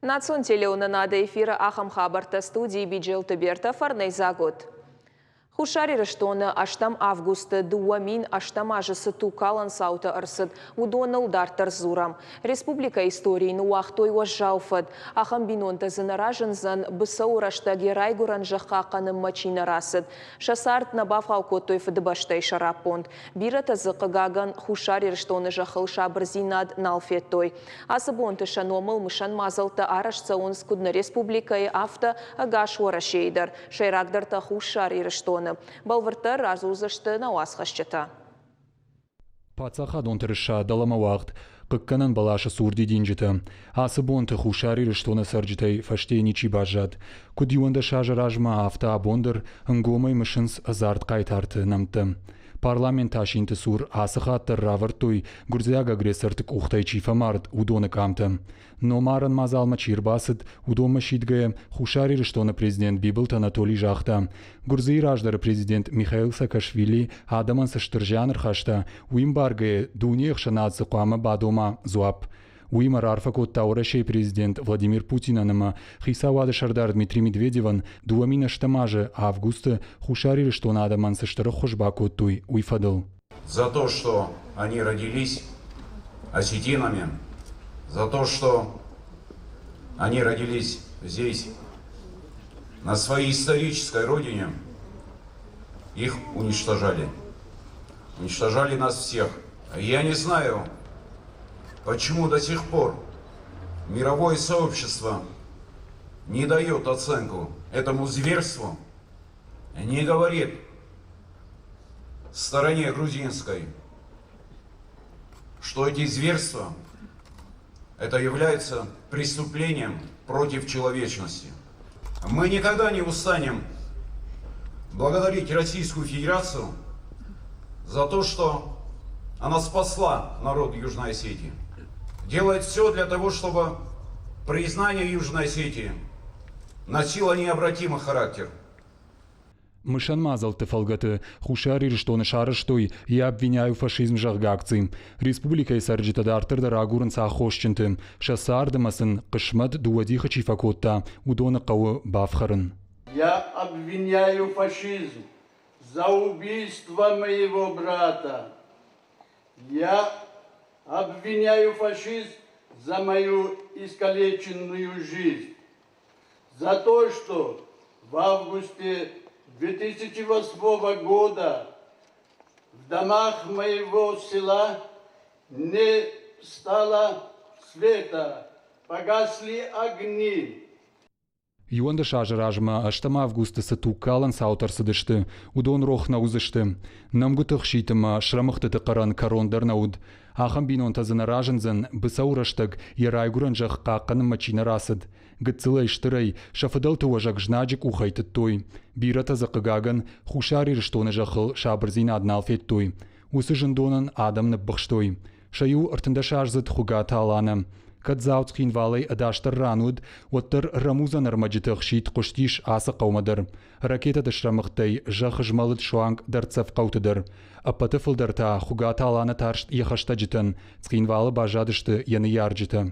Нацун телеунанада эфира Ахам Хабарта студии Биджел Туберта Фарней Загод. Хушари Раштона Аштам Августа Дуамин Аштам Ажасы Тукалан Саута Арсад Удонал Дартар Зурам. Республика истории Нуахтой Уажауфад Ахам Бинонта Занаражен Зан Бысаурашта Герайгуран Жахаканым Мачина Расад. Шасарт Набавхау Котой Фадабаштай Шарапонд. Бирата Закагаган Хушари Раштона Жахал Шабрзинад Налфетой. Асабонта Шаномал Мышан Мазалта Арашцаун Скудна Республика и Авто Агашвара Шейдар. Шайрагдарта Хушари Раштона. Балвартар разузашты науасхашчата. Пацаха донтырыша далама вақт, қыққанан балаша сурди динжита. Асыбонты хушари рыштона сарджитай фаштей ничи бажад. Кудиуанда шажа ражма авта абондыр, нгомай мышынс азарт қайтарты намты. Парламент ашинты сур асыхаттыр равыртуй, гурзяга гресартык ухтай чифамард удоны камты. Но маран мазалма чирбасыд, удома шидгая, хушари рыштона президент Бибылт Анатолий Жахта. Гурзый раждары президент Михаил Саакашвили адаман саштыржаныр хашта, уимбаргая дуниях шанадсы қуамы бадома зуап. Уимар арфакот таурашей президент Владимир Путин аныма хисавады шардар Дмитрий Медведеван дуамина штамажы августа хушари рыштона адаман саштыры хошбакот туй уйфадыл. За то, что они родились осетинами, за то, что они родились здесь, на своей исторической родине, их уничтожали. Уничтожали нас всех. Я не знаю, почему до сих пор мировое сообщество не дает оценку этому зверству, не говорит стороне грузинской, что эти зверства это является преступлением против человечности. Мы никогда не устанем благодарить Российскую Федерацию за то, что она спасла народ Южной Осетии. Делает все для того, чтобы признание Южной Осетии носило необратимый характер. Мышан мазалты фалгаты, хушари рыштона шарыштой, я обвиняю фашизм жахгакци. Республика сарджита дартыр дарагурын сахошченты, шасардымасын кышмат дуадиха чифакотта, удона кавы бафхарын. Я обвиняю фашизм за убийство моего брата. Я обвиняю фашизм за мою искалеченную жизнь. За то, что в августе 2008 года в домах моего села не стало света, погасли огни. Юанда шажыражма аштама августа сатукалан саутарсыдышты, удон рохна узышты. Намгутых шитыма шрамыхты тықаран корондар науд. Ахам бинон тазынаражынзын бысаурыштык ярайгуран жақ қаққаны мачина расыд. Гыцылай штырай шафыдал туажак жнаджик ухайты той. Бира тазықыгаган хушари рыштоны жақыл шабырзин адналфет той. Усы жындонын адамны бұқштой. Шаю ыртында шажзыд хугата аланы. Кадзауцхин валай адаштар рануд, оттар рамузан армаджитых шит куштиш аса қаумадар. Ракета дашрамыхтай жах жмалыд шуанг дарцав қаутыдар. Апаты фылдарта хугата алана таршт ехашта джитан, цхинвалы бажадышты яны ярджита.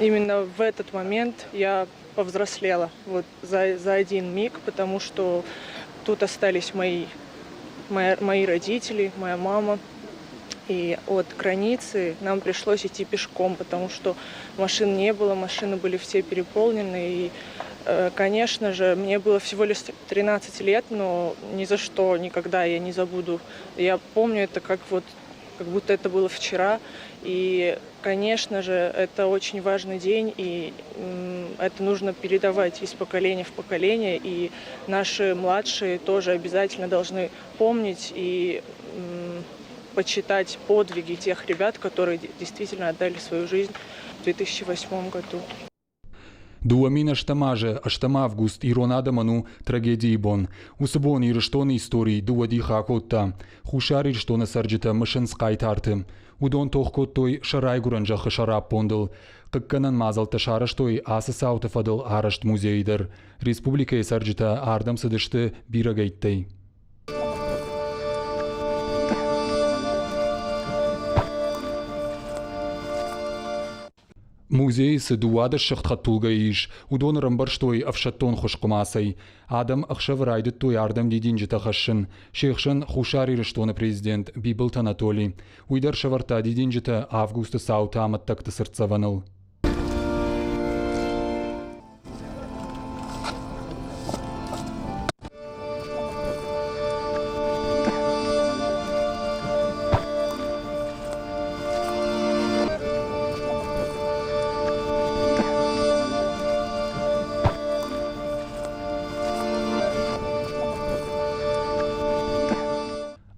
Именно в этот момент я повзрослела, вот за один миг, потому что тут остались мои родители, моя мама. И от границы нам пришлось идти пешком, потому что машин не было, машины были все переполнены. И, конечно же, мне было всего лишь 13 лет, но ни за что никогда я не забуду. Я помню это как будто это было вчера. И, конечно же, это очень важный день, и это нужно передавать из поколения в поколение. И наши младшие тоже обязательно должны помнить и почитать подвиги тех ребят, которые действительно отдали свою жизнь в 2008 году. Дуамин аштамаже, аштама август, ирон адаману трагедии бон. Усыбон ирыштоны истории дуади хакотта. Хушари ирыштоны сарджита мышын скайтарты. Удон тохкоттой шарайгуран жахы шарап пондыл. Кыкканан мазалта шараштой асы сауты фадыл арашт музейдер. Республика сарджита ардам сыдышты бирагайттай. موزي سدواد الشخت خطولغايش ودون رمبرشتوي أفشتون خوش قماسي آدم أخشف رايدتو ياردم ديدين جتا خشن شيخشن خوشاري رشتون بريزيدنت بيبلت أناتولي ويدر شورتا ديدين جتا أفغوست ساوتا متك تسرت سفنل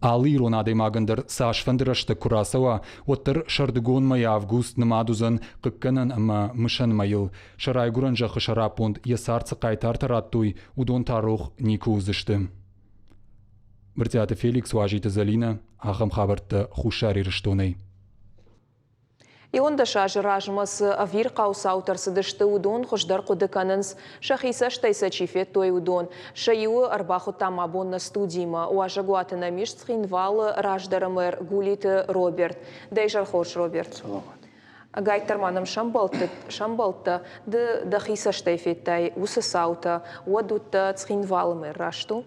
Ali ronade magandar saashfandrashta kurasawa watter shardgun may avgust namaduzan qikkanan ama mishan mayil sharay guranja khsharapund yasarts qaytar tarattuy udon taruх nikuzishtim Birtiate Felix wajita Zalina ахам xabarta xushari rishtonay Ионда шаж ражмас авир қаусаутар сыдышты удон хождар қудыканынс шахиса штайса чифет той удон шайуы арбаху там абонна студима уажа гуатына миш цхинвал раждарымыр гулиты Роберт. Дейжар хош Роберт. Гайтарманым шамбалты да хиса штайфеттай усы саута уадутта цхинвалымыр рашту.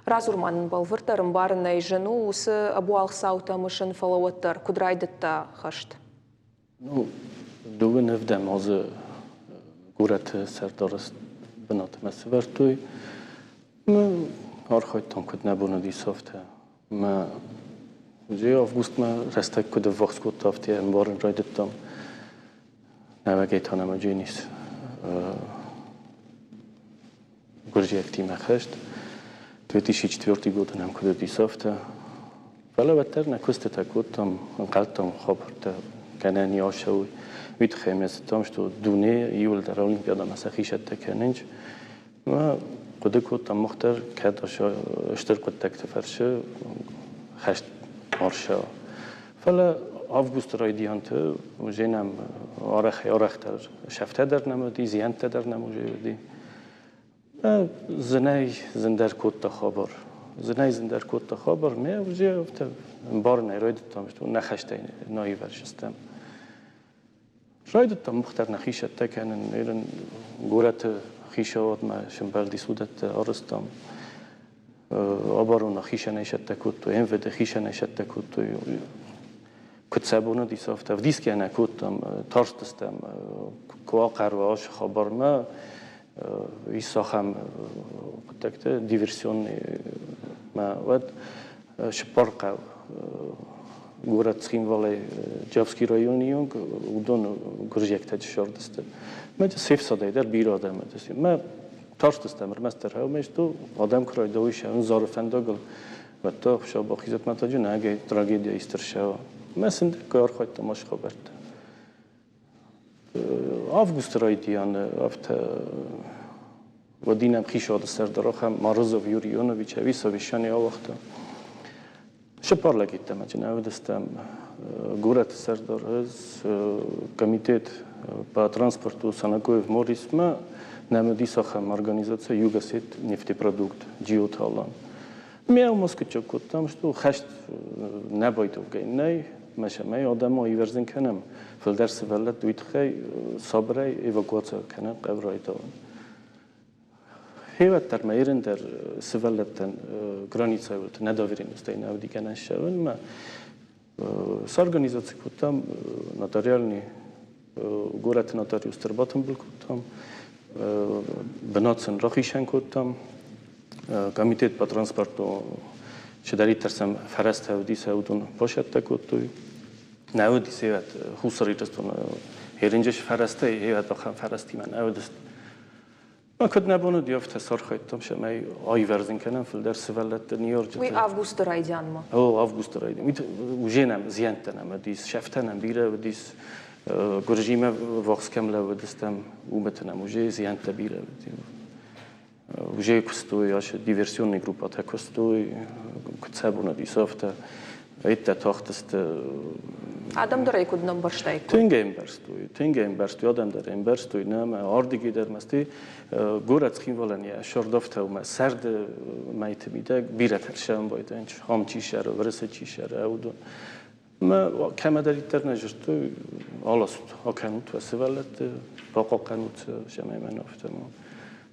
Разурманын балвыртарым барынай жену усы абуалх саута мышын фалауаттар кудрайдытта хашт. Дугын evdem azı gurat serdarız binat mesvertuy. Arxaytam kud nebunu disafte. Ma je avgust ma restek kud vaxtkut afti embarın raydettam. Navegeyt hanama jenis. Gurjekti mexest. 2004 год нам куда дисафта. Валаватер на кустата кутам анкалтам хабарта канани ашауи витхемес там что дуне юл در олимпиада масахишат کننج و قد کتم مختار کداش اشترکت تکتفرش خشت مارشا فلا август رایدیانت وجنم آرخ در شفته در نمودی زیانت در نمودی زنای زندر کوت خبر زنای زندر کوت خبر می وجه افت بار نیروید تامشتو نخشته نایی ورشستم راید تام مختار نخیشت تکنن ایران گورت خیشات ما شنبالدی سودت آرستم آبارو نخیشه نیشت تکوتو این وده خیشه نیشت تکوتو کتسبونه دیسافت و دیسکی نکوتم تارستم کواقر و آش خبر ما ویساخم کتکت دیورسیون ما ود شپارق گورت سخیم ولی جابسکی رایونیون ودون گرجیکت جشاردست ما جا سیف ساده در بیراده مدرسی ما تارستم رمستر ها میشتو آدم کرای دویش اون زارفندگل و تا خشاب با خیزت متاجو نگه تراژدی استرشوا ما سند کار خواهد تماش خبرت август райдиан афт ودینم خیشاد سردارخم مارزو یوریونویچ ویساویشانی آوخته شپار لگیتم اجن اودستم گورت سردارز کمیتت با ترانسپورت و صنعت موریس ما نمودی ساخم ارگانیزاسیون یوگاسیت نفتی پرودکت جیوتالان میام مسکوچو کتام شدو خشت نبایدو گینای ماشه می آدم ها ایورزین کنم فلدرس ولد دویت خی صبره ایواکواتس کنم قبرای دارم هیوت در میرن در سوالتن گرانیت ولد نداویرین استین اودی کنن شون ما سارگانیزاسی کتام نotarialni گورت نotarius ترباتم بل کتام بناتسن راخیشن کتام کمیته با ترانسپورت چه داری ترسم فرست هودی سعودون باشد تکوتوی نهودی سیات خوسری دستون هرینجش فرسته هیات بخم فرستی من نهودست ما کد نبونه دیافت سر خیتم شما آی ورزین کنم فل در سوالت نیورج وی август رایدیان ما август رایدیم میت وجنم زیانتنم دیس شفتنم بیره و دیس گرجیم واقع کمله و دستم اومتنم وجه زیانت بیره وجه کستوی آش دیورسیونی گروپات کستوی کتسبونه دیسافته ایت تاختست آدم داره کدوم برشتای تنگیم برستوی آدم داره این برستوی نم آردیگی در مستی گورت خیم ولنیا شردافته و ما سرد میت میده بیرت هرشم باید اینچ هم چی شر و ورس چی شر اودون ما كما داريتر نجرت على صوت هكانوت وسولت باقا قنوت جمع من افتم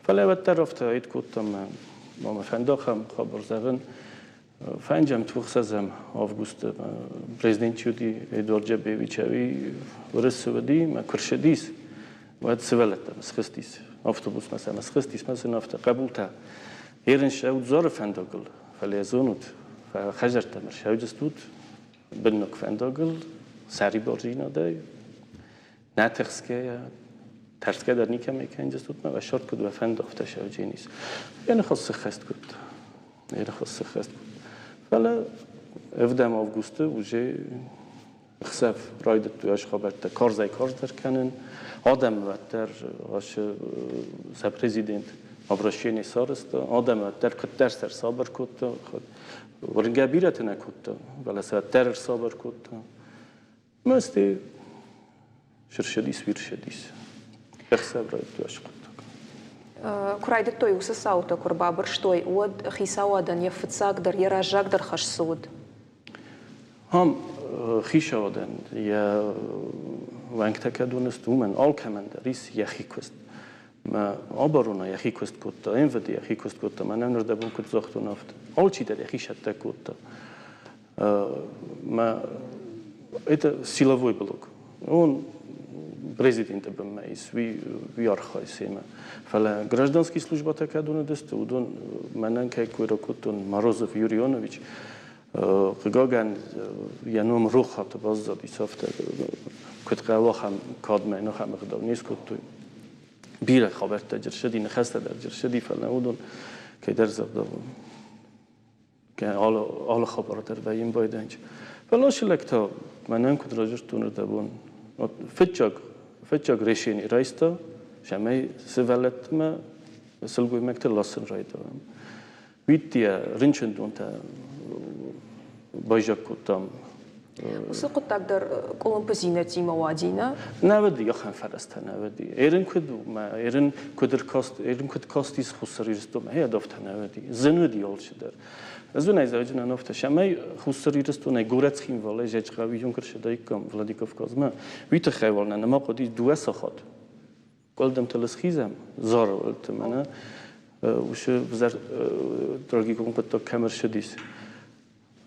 فلا وترفت عيد كوتم ما فنداخم خبر زغن فانجام توخسزم август президент юди Эдуард Джабевичеви ورسودي ما كرشديس وهاد سولت مسخستيس автобус مثلا مسخستيس مثلا نفط قبولته يرن شاود زار فنداقل فلا زونوت فخجرت مرشاودستوت بنك فنداقل سری بارجینا دای نتخسکه ترسکه در نیکم میکنجستوت ما و شرط کد و فندافته شاوجینیس یعنی خاص خست کد یعنی خاص خست کد فلا افدام августе уже خسف رايدت توش خبرت کار زای کار در کنن آدم وتر آش ز پرزیدنت обращение сарста آدم وتر کد درس صبر کد خود ورنگه بیرت نکد ولی سر صبر کد مستی شرشدیس ویرشدیس خسف رايدت توش کد كرايدة توي وسساوتا كربابر شتوي ود خيساودن يفتساق در يراجاق در خش سود هم خيشاودن يا وانك تكادونست ومن all كماندريس يا خيكوست ما عبرونا يا خيكوست كوتا انفدي يا خيكوست كوتا ما نمر دبون كنت زختو نفت all شي در يا خيشتا كوتا ما это силовой блок он президента бмайс ви архайсема фала гражданский служба такадуна десте удон манан кай куракутун Морозов Юрий Ионович гаган яном рухат баззад исафта кутqawa ham kadmayna ham qadar nis kuttu bira khabar tajir shadi nakhasta darjir shadi fala udon kay dar zabda كان على خبرات الباقيين بايدنج فلاش لكتا منن كنت راجر تونر دبون فتشاق ريشيني رايستا شماي سفلت ما سلقوي مكتل لاسن رايدا ويتيا رنشن دونتا بايجاك كتام وسقط تقدر كلهم بزينتي موادينا نودي يا خان فرست نودي إيرن كدو ما إيرن كدر كاستيس خسريرستو ما هي دافت نودي زنودي يالش در زون از اجنا نفته شمای خسريرستو نگورت خیم ولی جج قوی یون کرشدای کم ولادیکوف کازما ویت خیوال نه ما قدی دو ساخت قلدم تلسخیزم زار ولت منه وش بزر درگی کم کتا کمر شدیس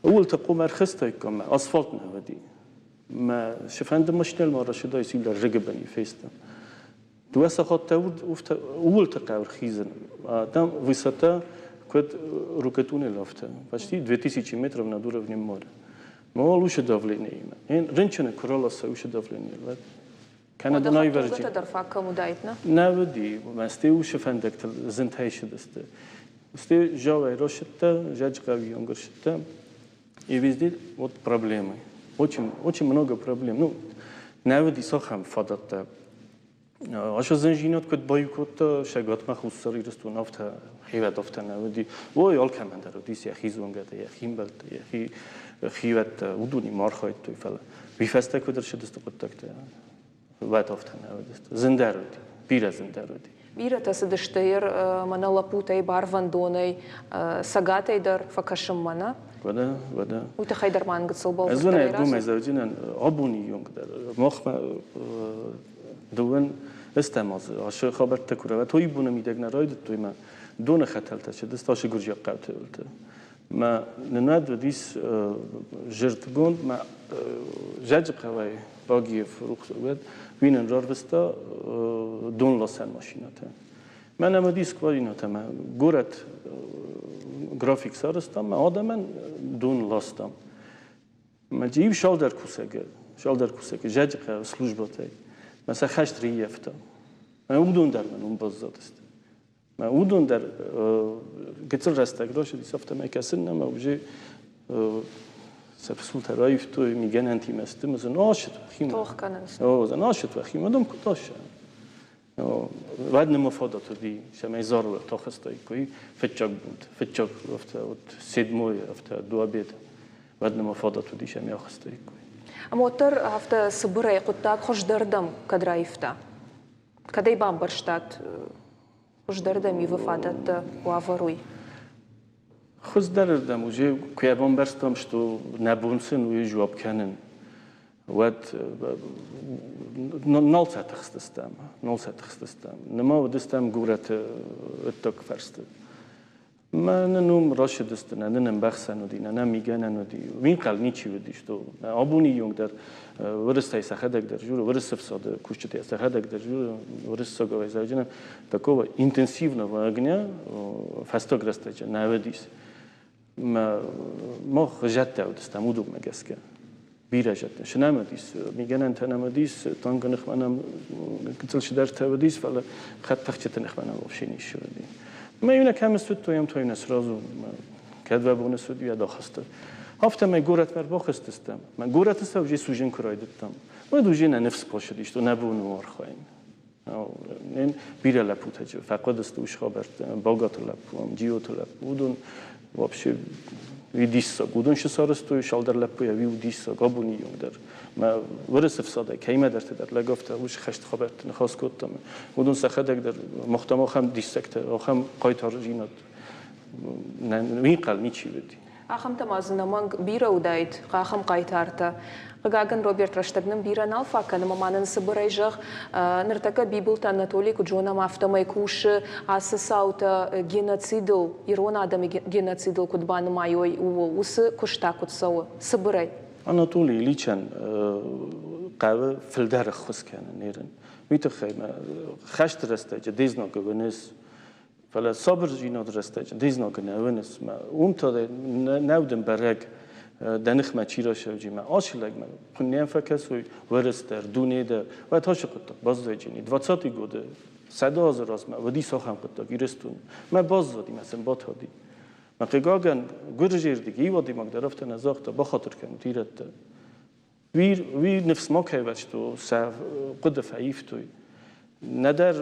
اول تقوم ارخستای کم اسفالت نودی ما شفند ماشین المارا شدای سیل رگبنی فیستم دو ساخت تود اول تقور خیزن там высота كنت ركتوني لافته почти 2000 метров над уровнем моря مو лучше давление ин ренчена короласа лучше давление لا كان دناي ورجي تقدر فاكا مدايتنا نودي ما استيو شفندك زنتايش دسته استي جاوي рошта جاج قوي يونغرشта и везде вот проблемы очень много проблем ну نودي сохам фадата اشو زنجينات كنت بايكوت شغات ما خسري رستو نافتا خيوات افتنا ودي وي اول كمان درو دي سي خيزونغا يا خيمبلت يا خي خيوات ودوني مارخايت تو فلا وي فاستا كدر شدست قطكت وات افتنا ودست زندارودي بيرا زندارودي بيرا تسدشتير منا لابوتاي بارفاندوناي ساغاتاي در فكاشم منا ودا وتخيدر مان قصلبال ازونا يقوم زوجنا ابوني يونغ در مخ دوون استماز عاشق خبر تکوره و توی بونه میدگ نراید توی ما دون خطلت شد استاش گرجی قبته ولت ما نناد و دیس جرت گوند ما جج قوی باقی فروخ بود وینن رار بستا دون لاسن ماشیناته من اما دیس کاریناته ما گورت گرافیک سارستم ما آدمن دون لاستم ما جیب شالدر کوسه جج قوی سلوجباته مثلا خشت ریفته من اودون در من اون بازداد است من اودون در گتر رستگراش دی سافت میکسن نم اوجه سپسول ترایف تو میگن انتی مسته مثلا ناشد خیم توخ کنن ناشد و خیم دم کتاشه بعد نمفادات دی شما زارو تا خستای کوی فتچاق رفته و سیدموی رفته دو بید بعد نمفادات دی شما خستای کوی موتر هفته صبري قطاك خوش دردم كدرايفتا كدي بامبرشتات خوش دردم يوفادت وافروي خوش دردم وجه كي بامبرستم شتو نبونسن ويجواب كانن وقت نال ستخستم نما ودستم گورت اتاق فرست من نوم راشد است ننم بخشن ودی ننم میگن ودی وین قل نیچی ودیش تو آبونی یونگ در ورستای سخدک در جور ورست فساد کوشتی سخدک در جور ورست سگاوی زوجنا такого интенсивного огня фастограстача наведис ما خجت دستم ودوم مگسکه بیرجت شنامدیس میگن انت نامدیس تانگ نخمنم کتلش در تودیس ولی خط تخت نخمنم وبشینی شدی ما یونه کم سود تویم توی نسرازو کد و بون سود یا داخسته هفته ما گورت بر باخست استم من گورت است وجی سوژن کرای دتم ما دوجی نفس پاشدیش تو نبون وار خواین نن بیره لپوت هجو فقط است وش خبرت باگات لپوم جیوت لپ بودن وابشه ویدیسا بودن شو سارستوی شالدر لپویا ویدیسا قابونی یون در ما ورس فساده کیمه در تدر لگفته وش خشت خبرت نخواست کتم بودن سخدک در مختم آخم دیسکت آخم قایتار جینات وین قل نیچی بدی آخم تمازن مانگ بیره وداید آخم قایتارتا قاعن روبرت رشتبنم بیره نالفا کنم مانن سبرایجه نرتکه بیبلت анатолий کجونا مافتمای کوش آسساوت گنوцидл ایران آدم گنوцидл کدبان مایوی ووس کشتا کدسو سبرای анатолий لیچن قوه فلدر خوش کنه نیرن میتخیم خشت رسته جدیز نگونس فلا صبر جینا درسته جدیز نگونس ما تا نودم برگ دنخ ما چی را شوجی ما آشیلگ ما کنیم فکسوی ورست در دونه در و تاش قطع باز دوجینی 20 گوده 100,000 از ما ودی ساخم قطع گیرستون ما باز دادیم مثلا با تادی ما قاعن گرجیر دیگی وادی مقدرفت نزاخت با خاطر کم تیرت وی نفس ما که بچ تو سر قد فعیف توی ندر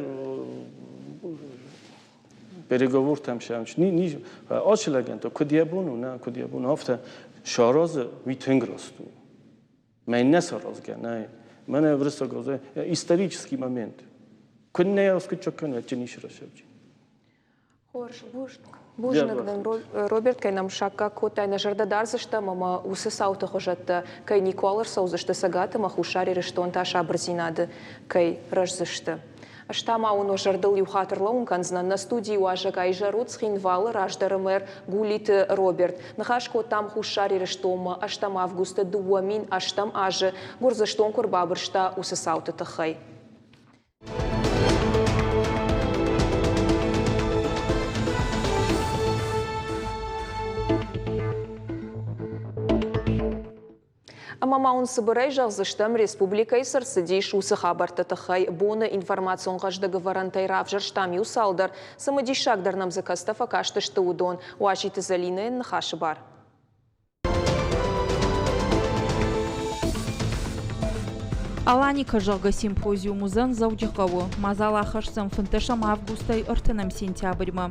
برگاورت هم شامش نی آشیلگن تو کدیابونو نه کدیابونو هفته شاراز وی تنگ راستو من نسراز گنای من ورسا گوزه исторический момент کنه اسکچ کنه چنیش راشبجی خورش بوجنگدن روبرت кайнам шакка котай нажарда дарзышта мама усы саута хожатта кай Николар саузышта сагата махушари рештонта шабрзинады кай ражзышта Аштама он ожардал юхатерлаун канзна на студии уажа кайжарут схинвалы раждарымер гулит Роберт. Нахашко там хушари рештома аштам августа дуамин аштам аже горзаштон курбабршта усасаута тахай. Амамаун сыбырай жағзыштым республикай сырсыдей шусы хабарты тахай боны информацион қаждығы варантайрав жарштам юсалдар самыдей шагдарнам закастафа каштышты удон уашиты залины нахашы бар. Аланика жағы симпозиумузан заудиқавы, мазалахашсам фынтышам августай ыртынам сентябрьма.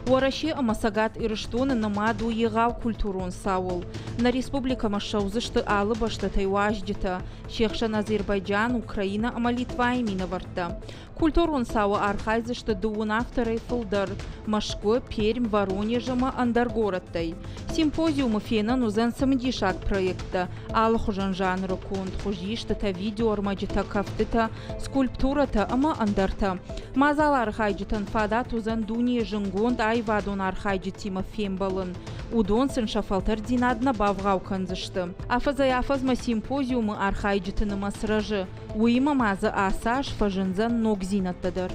Уараши амасагат ирыштуны намаду егау культурун саул. На республика машаузышты алы баштатай уаждита. Шехшан Азербайджан, Украина ама Литва иминаварта. Культурун сауы архайзышты дуун авторай фылдар. Машкы, Пермь, Воронежама, Андаргородтай. Симпозиумы фена нузан самдишак проекта. Алы хужан жанры кунт, хужиштата видео армаджита кафтыта, скульптурата ама андарта. Мазал архайджитан фадат узан дуни жынгонд айвадон архайджитима фембалын. Удон сын шафалтар динадна бавгау канзышты. Афазаяфазма симпозиумы архайджитаныма сражы. Уима мазы асаш фажынзан ногзинаттадар.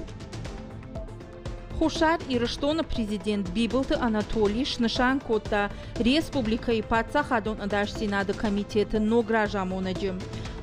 Хушар ирыштона президент Бибылты Анатолий Шнышан кота республика и пацахадон адаш сенады комитеты ногражамонаджи.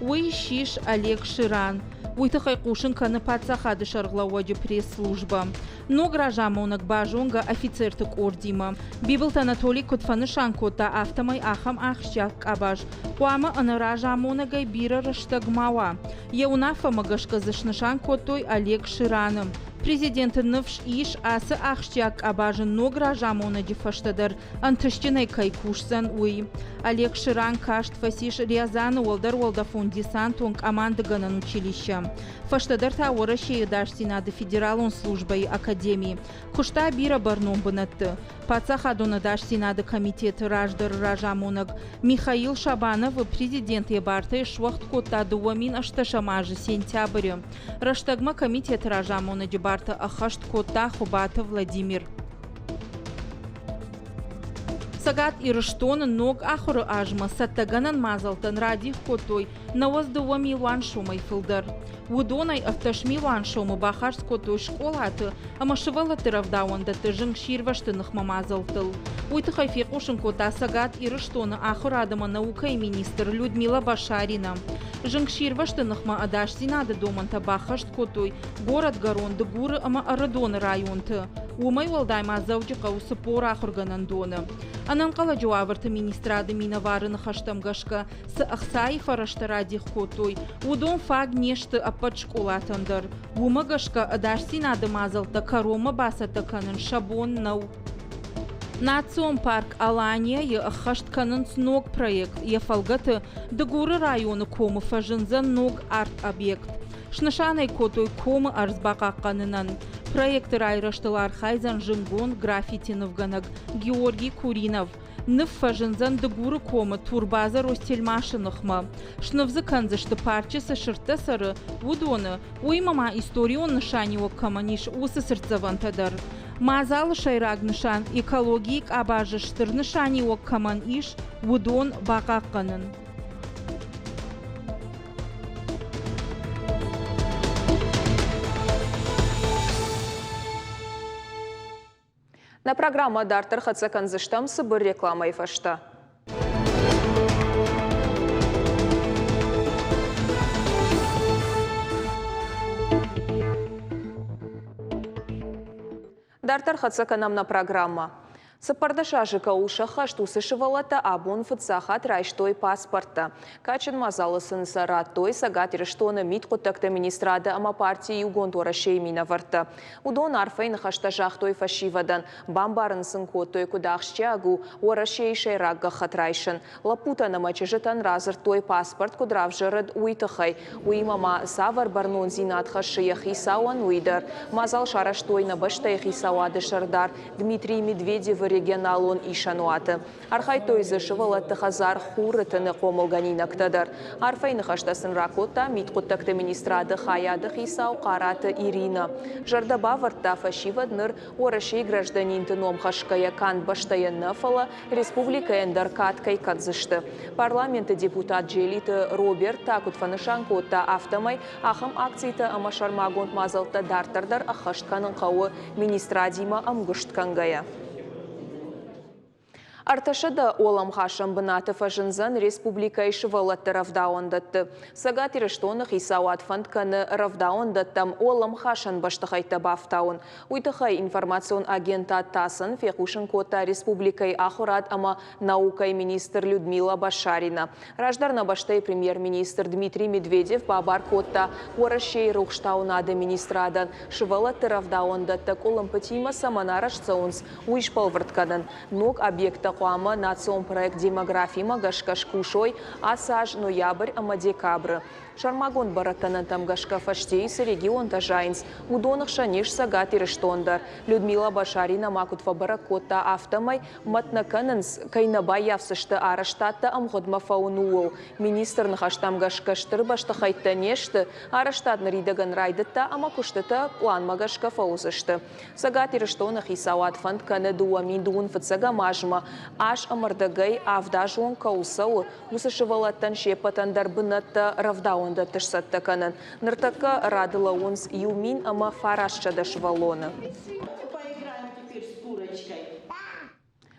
Уи шиш Олег Ширан. Уйтахай кушин каны пацахады шарглауаджи пресс-служба. Ногражамонак бажонга офицертык ордима. Бибылты Анатолий Котфанышан кота автомай ахам ахщак абаж. Куама анаражамонагай бира рыштагмава. Еунафа магашка зашнышан котой Олег Шираным. Президенты Нывш иш асы ахштяк абажын ногра жамона дефаштадар антыштинай кайкушсан уй. Олег Ширан кашт фасиш Рязан Уолдафон десантунг амандыганан училища. Фаштадар таура шеедаш синады федералон службой академии. Кушта бира барном бынатты. Пацахадона даш синады комитет раждар ражамонаг. Михаил Шабанов президент ебарты швахт кота дуамин ашташамажы сентябрь. Раштагма комитет ражамона дебарты ахашт кота хубата Владимир. Сагат ирыштон ног ахуры ажма саттаганан мазалтан радих котой на воздуами луан шумай филдар. Удонай автошми луан шумы бахарс котой школаты, а машевала тыравдаунда тыжың ширваштыных мамазалтыл. Уйтыхай фекушын кота сагат ирыштона ахуры адама наука и министр Людмила Башарина. Жың ширваштыных ма адаш синады доманта бахарс котой город Гаронды гуры ама Арадоны районты. Умай валдайма завджика усыпора ахурганандоны. Анан кала жуавырты министрады минаварыны хаштамгашка с ахсай фараштарадих котой. Удон фаг нешты апат школатандар. Умагашка адаш синады мазалта карома басата канын шабон нау. Национ парк Алания и ахашт канын сног проект. Ефалгаты дагуры районы комы фажынзан ног арт-объект. Шнышанай котой комы арзбака канынан. Проекты райраштылар хайзан жингон граффити Новганаг Георгий Куринов. Ныв фажынзан дагуры комы турбаза ростельмашынықма. Шнывзы канзышты парчасы шырты сары удоны. Уймама историон нышанио каманиш усы сырцавантадар. Мазалы шайраг нышан экологик абажыштыр нышанио каман иш удон бақаққанын. На программа Дартер Хацаканзыштам сыбыр реклама ифашта. Дартер Хацаканамна программа. Сапардашажика ушаха штусышывалата абон фыцахат райштой паспорта. Качын мазалысын саратой сагатир штоны миткотакта министрада ама партии югонтора шеймина варта. Удон арфейн хаштажахтой фашивадан бамбарын сынкотой кудахщагу ора шейшей рагга хатрайшын. Лапута на мачежетан разыр той паспорт кудравжырыд уйтахай. Уимама савар барнон зинат хашия хисауан уйдар. Мазал шараштой на баштай хисауады шардар Дмитрий Медведев регионалон ишануаты. Архай той зашивала тахазар хурытыны комылганинактадар. Арфайны хаштасын ракота миткуттакты министрады хаяды хисау караты Ирина. Жардаба варта фашивадныр орашей гражданин тыном хашкая кан баштая нафала республика эндаркаткай кадзышты. Парламенты депутат джелиты Роберт такут фанышанкота автомай ахам акцийта амашармагонт мазалта дартардар ахаштканын кауы министрадима амгышткангая. Арташада олам хашам бынаты фажынзан республика ишывалатты равдауандатты. Сагат ирештонық исауат фандканы равдауандаттам олам хашан баштахайта бафтауын. Уйтахай информацион агента тасын фекушын кота республикай ахурат ама наукай министр Людмила Башарина. Раждарна баштай премьер-министр Дмитрий Медведев бабар кота орашей рухштаунады министрадан шывалатты равдауандатты колым патима саманарашцаунс уишпалварткадан. Ног объекта Хуама национ проект демографии Магашкашкушой асаж ноябрь ама декабрь. Шармагон баратанан тамгашка фаштейсы регион тажайнс. Удонық шанеш сагат ирештондар. Людмила Башарина макутва баракота автомай матнаканынс кайнабай явсышты араштатта амходма фаунуол. Министр нахаштамгашка штырбашты хайтта нешты араштатны ридаган райдытта ама куштыта план магашка фаузышты. Сагат ирештонық исауат фанд каны дуамин дуун фыцага мажма. Аш амардагай авдажуон каусау усышывалаттан шепатандар бынатта равдаун тышсаттаканын. Ныртака радыла онс юмин ама фарашчада швалона.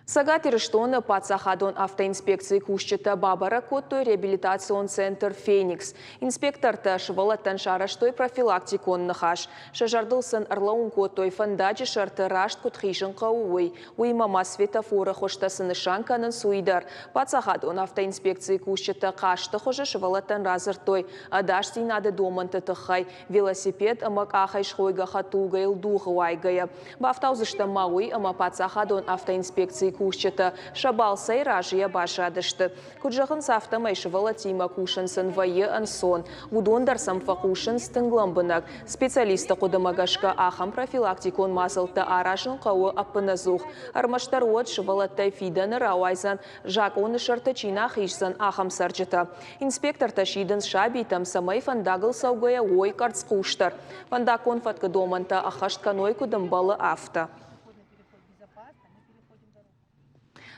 Сагат Ириштона Пацахадон автоинспекции кушчета Бабара Коттой реабилитацион центр «Феникс». Инспектор Ташвала Таншараштой профилактикон нахаш. Шажардылсын Орлаун Коттой фандаджи шарты рашт кутхишен кауой. Уймама светофора хоштасын шанканын суидар. Пацахадон автоинспекции кушчета кашты хожа швалатан разыртой. Адаш синады доманты тахай. Велосипед амак ахай шхойга хатуга илдуға вайгая. Бафтаузышта мауи ама Пацахадон автоинспекции кушчета шабал сайражия башадышты. Куджахын сафтамай шывала тима кушынсын вайы ансон. Удондар самфакушын стынгламбынак. Специалисты кудамагашка ахам профилактикон масылты аражын қауы аппыназух. Армаштар от шывала тайфиданы рауайзан жак оны шарты чина хишсан ахам сарджыта. Инспектор ташидын шабитам самай фандагыл саугая ой картскуштар. Фандакон фатка доманта ахаштканой кудамбалы авто.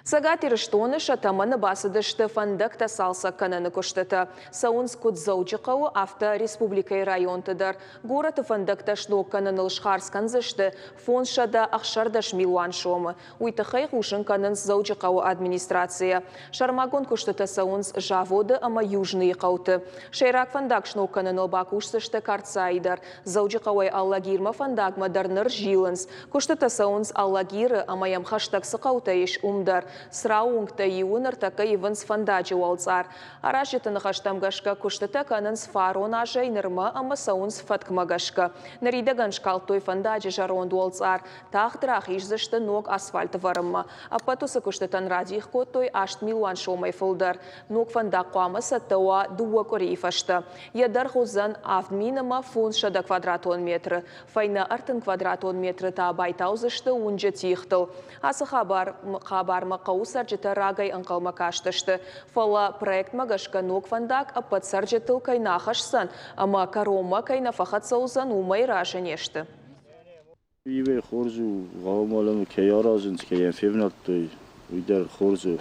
Сагат Ириштона шатаманы басыдышты фандак тасалса кананы көштіті. Саунс Кудзаучықауы авто республикай районтыдар. Гораты фандак ташно кананыл шхарскан зышты фон шада ақшардаш милуан шомы. Уйтықай хушын канын Заучықауы администрация. Шармагон көштіті саунс жаводы ама южный қауты. Шайрак фандак шно кананыл бакушсышты карцайдар. Заучықауай аллагирма фандагма дарныр жилынс. Көштіті саунс аллагиры амаям хаштаксы қаутайыш умдар. Сраунгта иунар така иванс фандаджи уалцар. Арашетын хаштамгашка куштата кананс фарон ажай нырма ама саунс фаткмагашка. Нарида ганшкалтой фандаджи жаронду уалцар. Тахтрах иззышты ног асфальт варымма. Апатуса куштатан радих коттой ашт милуан шомай фылдар. Ног фандак қуама саттауа дуа корейфашта. Ядар хузан авдминама фун шада квадратон метры. Файна артын квадратон метры та байтаузышты унжа тихтыл. Асы хабар қау сарджеті рагай аңқалма каштышты. Фала проект магашка ног фандак апат сарджетыл кайнахашсан, ама карома кайнафахат саузан умай рашенешті. Иве хорзу ғавамалымы кая разынс, кая февнаттой, уйдар хорзу.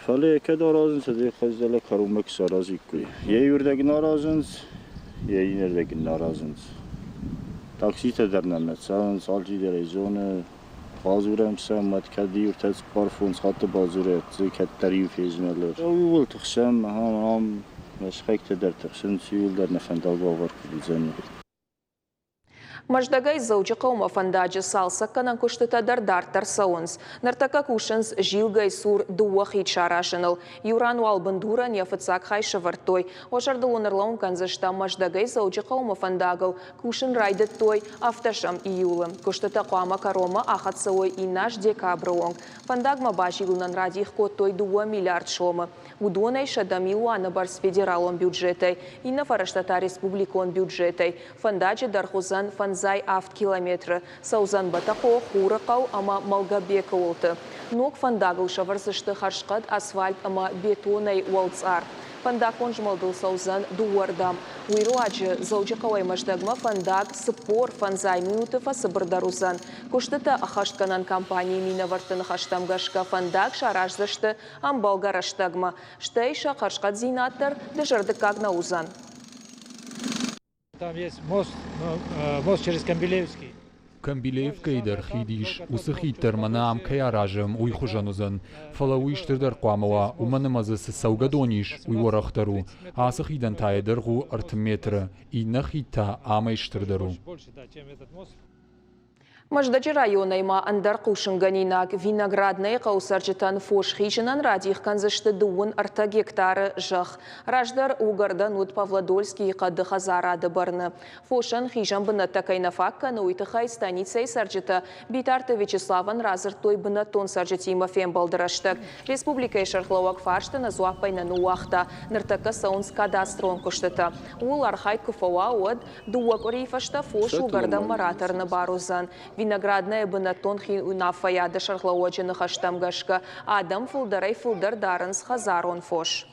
Фале када разынс, аде қаздала карома кса разиккой. Юрдагин аразынс, инердагин аразынс. Таксита дарнамет, саунс алжидер айзоны, بازورم سمت کدی و تز پارفونس خط بازوره زی کتری و فیزمالر. اول تخشم هم مشخک در تخشن سیول در نفندال باور کردن. Маждагай Заучықаума фандаджи салса канан куштыта дардартар саунс. Нартака кушынс жилгай сур дуахи чарашыныл. Юрану албандура нефыцак хайшы вартой. Ошардыл онырлаун канзышта Маждагай Заучықаума фандагыл кушын райды той автошам июлы. Куштыта қуама карома ахатсауой инаш декабрылонг. Фандагма башилунан радих коттой 2 миллиард шомы. Удонай шадамилуаны барс федералон бюджетай. Инна фараштата республикон бюджетай. Фандаджи дархузан фанзай авт километры. Саузан батақо хурақау ама малгабека олты. Ног фандагыл шаварзышты харшқад асфальт ама бетонай уалцар. Фандакон жмалдыл саузан дуардам. Уируаджи Заучықауай Маждагма фандаг сыпор фанзай минуты фасыбырдарузан. Куштыта ахаштканан компании минавартын хаштамгашка фандаг шаражзышты амбалгараштагма. Штайша харшқад зинаттар дежарды кагнаузан. Там есть мост через Камбилеевский. Камбилеевка идер хидиш, усыхиттер манам каяражым уйхужанузан. Фалауиштер қуамава, уманымазы саугадониш уйворахтару. Асыхидан тайдергу артметра, и нахита амайштырдару. Маждаджи районайма андар кушынганинак виноградный қаусарчытан фош хижинан радих канзышты дуын арта гектары жах. Раждар угардан от Павлодольский қады хазарады барны. Фошын хижан бына такайнафакка науитыхай станицей сарчыта битарты Вячеславан разыртой бына тон сарчытима фем балдыраштык. Республикай шархлауак фаршты назуапайна нуахта ныртака саунс кадастрон куштыта. Ул архай куфауа от дуак орифашта фош угардан маратарны барузан. Виноградная бынатон хин унафаяды шархлауачыны хаштамгашка. Адам фылдарай фылдар дарынс хазарон фош.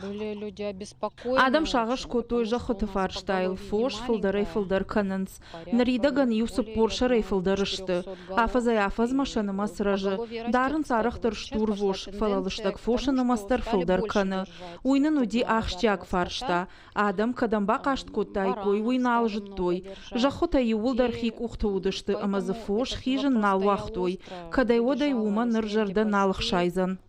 Были люди обеспокоены. Адам шағыш көтой жақыты фарштайл, фош, фылдар рейфылдар канынс. Наридаган юсып порша рейфылдар ішті. Афаз машаныма сыражы. Дарын сарықтыр штур вош, фалалыштак фошынымастар фылдар каны. Уйнын уди ахштяк фаршта. Адам кадамба қашт көтай кой уйнал жыттой. Жақыта юылдар хик уқты удышты, амазы фош хижын нал вахтой. Кадай одай ума ныржарда налых шайзан.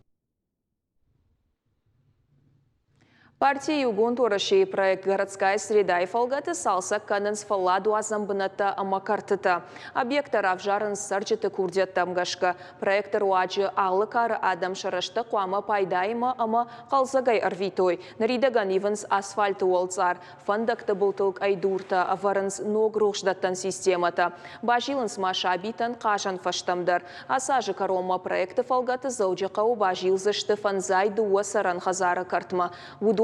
Партия Югун Тораши проект «Городская среда» и фолгаты салса каненс фалладу азамбыната амакартыта. Объекта равжарын сарчыты курдет тамгашка. Проект руаджы ағлы адам шарашты қуама пайдайма ама қалзагай арвитой. Наридаган ивенс асфальты олцар. Фандакты бұлтылк айдурта аварынс ногрушдаттан системата. Бажилынс маша абитан қажан фаштамдар. Асажы карома проекты фолгаты зауджықау бажилзышты фанзай дуа саран хазара картма.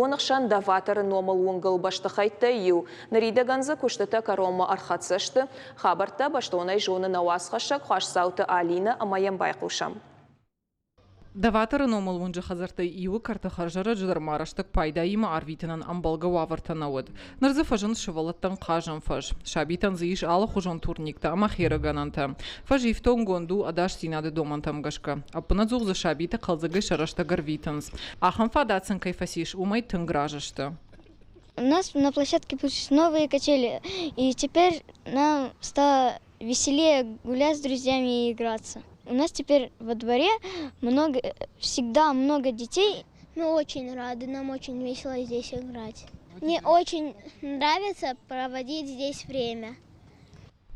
Нақшан даватары номал уңгыл башты қайтты ю. Наридаган күштіті карома архатсышты. Хабарта баштонай жоны науасқашак қашсауты Алина амайын байқушам. Даватары номал уңжы хазарты иуы карты харжары жыдармараштық пайда има арвитынан амбалға вавартанауыд. Нырзы фажын шывалаттан қажын фаж. Шабитан зыйш алы хужон турникта ама херігананта. Фаж ифтон гонду адаш синады домантам гашка. Апына зуғзы шабита қалзыгы шарашта гарвитанс. Ахан фадацын кайфасиш умай тынгражышты. У нас на площадке появились новые качели, и теперь нам стало веселее гулять с друзьями и играться. У нас теперь во дворе всегда много детей. Мы очень рады, нам очень весело здесь играть. Мне очень нравится проводить здесь время.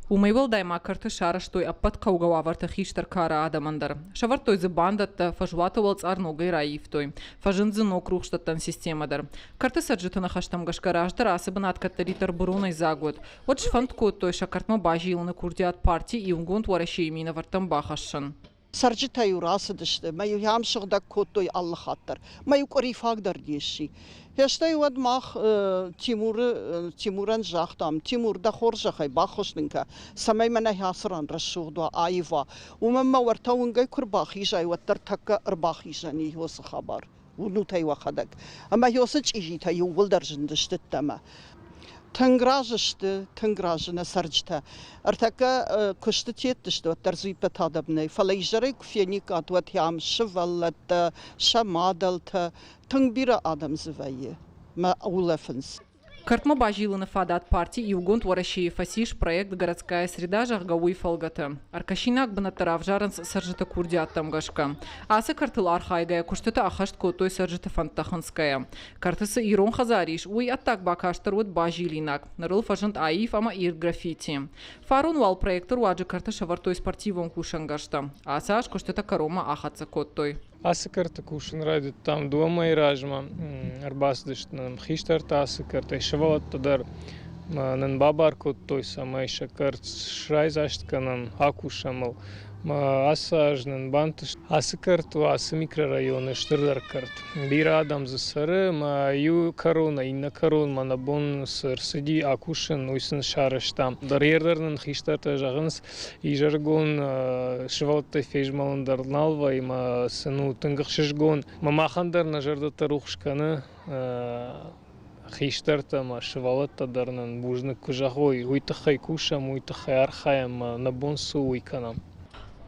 Умайвал дайма карты шараштой аппат каугава варта хиштар кара адамандар. Шавартой зы бандатта фажуата валц арногай раифтой. Фажын зы нокрухштаттан системадар. Карты саджитана хаштам гашкараждар асыбын аткаттаритар бурунай загод. Вот шфант той шакартма бажилны курдиат партии и унгонт варашеймина вартам бахашшан. Сарджитаю расыдышты, маю ямшығда көттой аллы хаттар. Маю корифагдар деші. Хештай уад мах Тимуран жақтам, Тимурда хор жақай бақышнынка. Самай мәна ясыран расшуғдуа айва. Умамма вартауынгай күрбақи жай ваттар такка ырбақи жани хосы хабар. Унутай вақадак. Ама хосы чижита юғылдар жындыштыттама. Тынгражышты, тынгражына сарджта. Артака кышты теттішті, ваттар зуйпет адабнай. Фалайжары күфеник адуат ям шываллатта, шамадалта, тынгбира адам зывайы. Ма улафынс. Картма бажилыны фадат партии и угонт варашей фасиш проект «Городская среда» жахгауи фалгата. Аркашинак бынаттарав жаранс саржыта курдиат тамгашка. Асы картыл архайгая куштыта ахашт котой саржыта фантаханская. Картысы ирон хазариш уй аттак бакаштар вот бажилинак. Нарыл фажант аиф ама ир граффити. Фарон вал проектор уаджи карта шавартой спортивон кушангашта. Асаш куштыта карома ахатса котой. Асыкарты кушын радит там дома и ражма. Арбасдышт нам хиштарта асыкарты. Шавалаттадар нан бабар коттой самай шакарт шрайзаштканан акушамал. Асажнан бантыш асыкарту асы микрорайоны штырдаркарт. Бира адам засары ма ю корона инна корон манабон сырсыди акушын уйсын шарыштам. Дарьердарнан хиштарта жағынс и жаргон шывалаттай фейжмаландар налва и ма сыну тынгық шышгон. Мамахандар на жардата рухшканы хиштарта ма шывалаттадарнан бужны кужахой. Уйтахай кушам, уйтахай архаям набон су уйканам.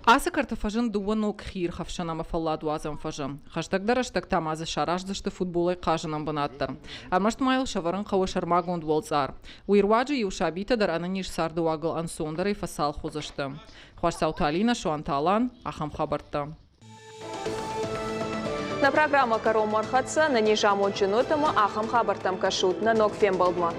Асы картафажын дуанок хир хавшанама фалладу азам фажым. Хаштагдараштак тамазы шараждышты футболай қажынам бынаттар. Армашт майл шаварын қауы шармагонд волцар. Уирваджы юшабита дар ананиш сарды уагыл ансондар и фасал хузышты. Хвашсаута Алина, Шуанталан, Ахам Хабарта. На программа «Каром Мархатса» на Нижамон Чинотама Ахам Хабартам Кашут на Нокфем Балдма.